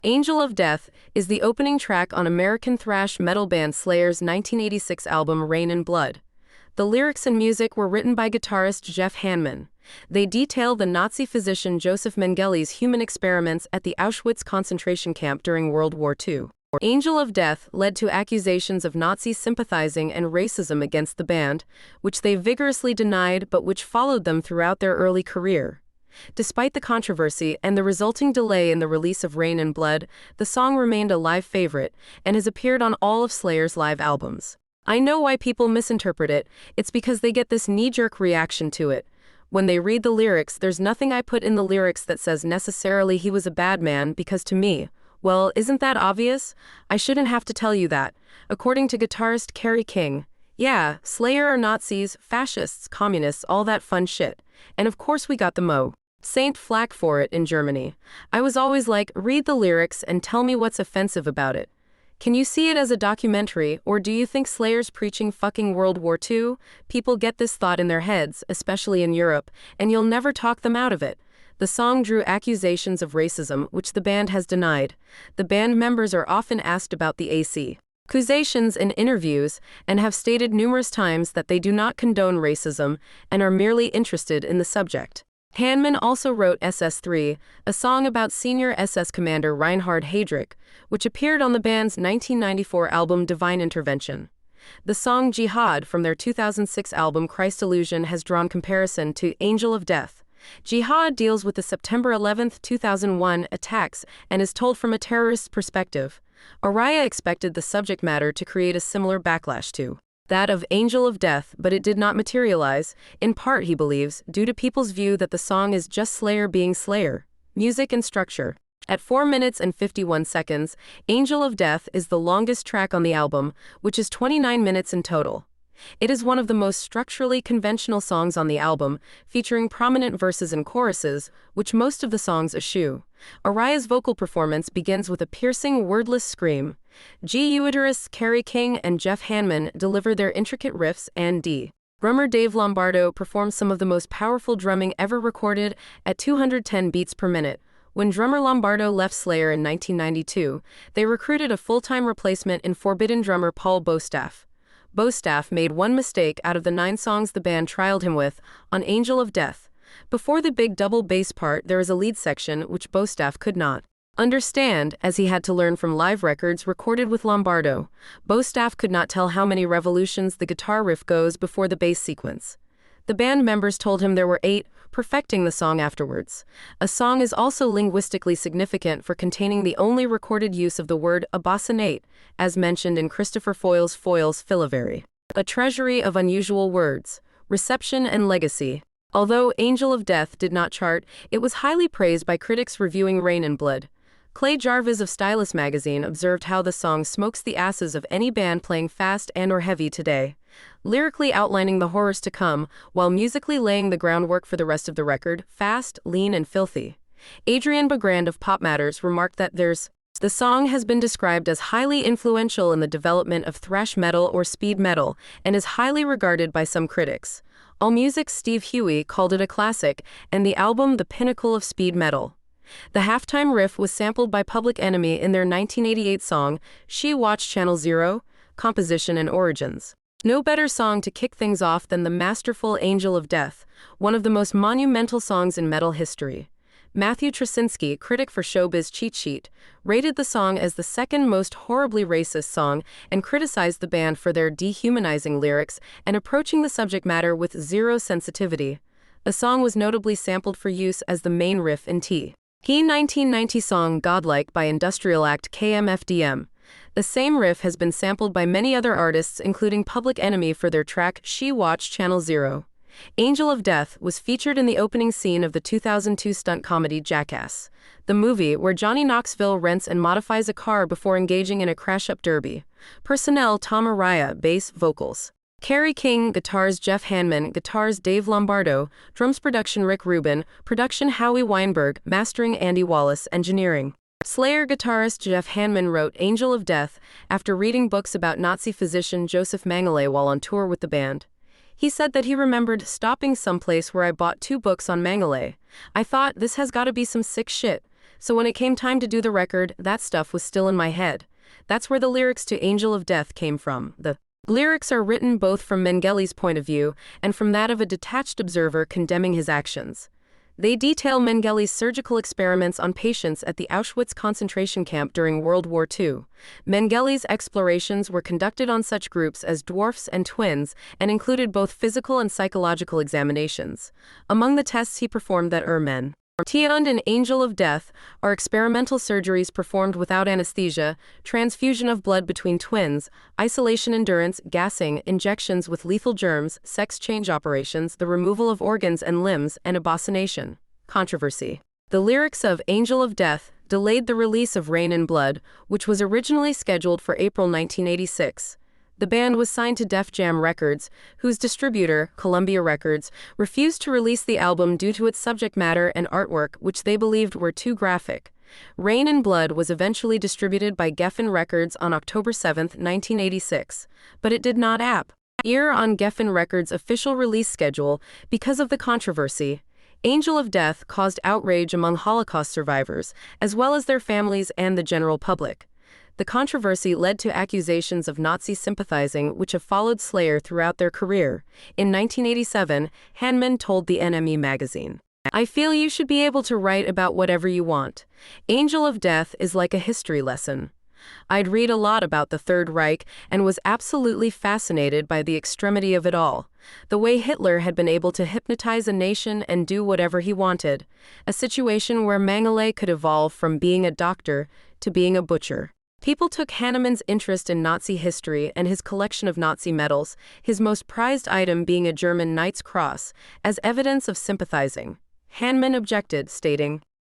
Angel of Death is the opening track on American thrash metal band Slayer's 1986 album Rain and Blood. The lyrics and music were written by guitarist Jeff Hanneman. They detail the Nazi physician Joseph Mengelé's human experiments at the Auschwitz concentration camp during World War II. Angel of Death led to accusations of Nazi sympathizing and racism against the band, which they vigorously denied but which followed them throughout their early career. Despite the controversy and the resulting delay in the release of Rain and Blood, the song remained a live favorite and has appeared on all of Slayer's live albums. I know why people misinterpret it. It's because they get this knee-jerk reaction to it. When they read the lyrics, there's nothing I put in the lyrics that says necessarily he was a bad man, because to me, well, isn't that obvious? I shouldn't have to tell you that. According to guitarist Kerry King, yeah, Slayer are Nazis, fascists, communists, all that fun shit. And of course we got the Mo. Saint flack for it in Germany. I was always like, read the lyrics and tell me what's offensive about it. Can you see it as a documentary, or do you think Slayer's preaching fucking World War II? People get this thought in their heads, especially in Europe, and you'll never talk them out of it. The song drew accusations of racism, which the band has denied. The band members are often asked about the accusations in interviews and have stated numerous times that they do not condone racism and are merely interested in the subject. Hanneman also wrote SS3, a song about senior SS commander Reinhard Heydrich, which appeared on the band's 1994 album Divine Intervention. The song Jihad from their 2006 album Christ Illusion has drawn comparison to Angel of Death. Jihad deals with the September 11, 2001 attacks and is told from a terrorist's perspective. Araya expected the subject matter to create a similar backlash to that of Angel of Death, but it did not materialize, in part, he believes, due to people's view that the song is just Slayer being Slayer. Music and structure. At 4 minutes and 51 seconds, Angel of Death is the longest track on the album, which is 29 minutes in total. It is one of the most structurally conventional songs on the album, featuring prominent verses and choruses, which most of the songs eschew. Araya's vocal performance begins with a piercing, wordless scream. Guitarists Kerry King and Jeff Hanneman deliver their intricate riffs, and drummer Dave Lombardo performs some of the most powerful drumming ever recorded at 210 beats per minute. When drummer Lombardo left Slayer in 1992, they recruited a full-time replacement in Forbidden drummer Paul Bostaff. Bostaff made one mistake out of the 9 songs the band trialed him with on Angel of Death. Before the big double bass part, there is a lead section which Bostaff could not understand, as he had to learn from live records recorded with Lombardo. Bostaff could not tell how many revolutions the guitar riff goes before the bass sequence. The band members told him there were 8, perfecting the song afterwards. A song is also linguistically significant for containing the only recorded use of the word abassinate, as mentioned in Christopher Foyle's Filivery. A treasury of unusual words, reception and legacy. Although Angel of Death did not chart, it was highly praised by critics reviewing Rain and Blood. Clay Jarvis of Stylus magazine observed how the song smokes the asses of any band playing fast and or heavy today, lyrically outlining the horrors to come, while musically laying the groundwork for the rest of the record, fast, lean, and filthy. Adrian Bagrand of Pop Matters remarked that the song has been described as highly influential in the development of thrash metal or speed metal, and is highly regarded by some critics. AllMusic's Steve Huey called it a classic, and the album the pinnacle of speed metal. The halftime riff was sampled by Public Enemy in their 1988 song, She Watched Channel Zero, Composition and Origins. No better song to kick things off than the masterful Angel of Death, one of the most monumental songs in metal history. Matthew Trasinski, critic for Showbiz Cheat Sheet, rated the song as the second most horribly racist song and criticized the band for their dehumanizing lyrics and approaching the subject matter with zero sensitivity. The song was notably sampled for use as the main riff in T. He 1990 song Godlike by Industrial Act KMFDM. The same riff has been sampled by many other artists, including Public Enemy for their track She Watched Channel Zero. Angel of Death was featured in the opening scene of the 2002 stunt comedy Jackass, the movie where Johnny Knoxville rents and modifies a car before engaging in a crash-up derby. Personnel Tom Araya, bass, vocals. Kerry King, guitars Jeff Hanneman, guitars Dave Lombardo, drums production Rick Rubin, production Howie Weinberg, mastering Andy Wallace, engineering. Slayer guitarist Jeff Hanneman wrote Angel of Death after reading books about Nazi physician Joseph Mengele while on tour with the band. He said that he remembered stopping someplace where I bought 2 books on Mengele. I thought, this has got to be some sick shit. So when it came time to do the record, that stuff was still in my head. That's where the lyrics to Angel of Death came from. The lyrics are written both from Mengele's point of view and from that of a detached observer condemning his actions. They detail Mengele's surgical experiments on patients at the Auschwitz concentration camp during World War II. Mengele's explorations were conducted on such groups as dwarfs and twins and included both physical and psychological examinations. Among the tests he performed that men Tiond and Angel of Death are experimental surgeries performed without anesthesia, transfusion of blood between twins, isolation endurance, gassing, injections with lethal germs, sex change operations, the removal of organs and limbs, and abocination. Controversy. The lyrics of Angel of Death delayed the release of Rain and Blood, which was originally scheduled for April 1986. The band was signed to Def Jam Records, whose distributor, Columbia Records, refused to release the album due to its subject matter and artwork, which they believed were too graphic. Rain and Blood was eventually distributed by Geffen Records on October 7, 1986, but it did not appear on Geffen Records' official release schedule because of the controversy. Angel of Death caused outrage among Holocaust survivors, as well as their families and the general public. The controversy led to accusations of Nazi sympathizing, which have followed Slayer throughout their career. In 1987, Hanman told the NME magazine, "I feel you should be able to write about whatever you want. Angel of Death is like a history lesson." I'd read a lot about the Third Reich and was absolutely fascinated by the extremity of it all. The way Hitler had been able to hypnotize a nation and do whatever he wanted. A situation where Mengele could evolve from being a doctor to being a butcher. People took Hanneman's interest in Nazi history and his collection of Nazi medals, his most prized item being a German Knight's Cross, as evidence of sympathizing. Hanneman objected, stating,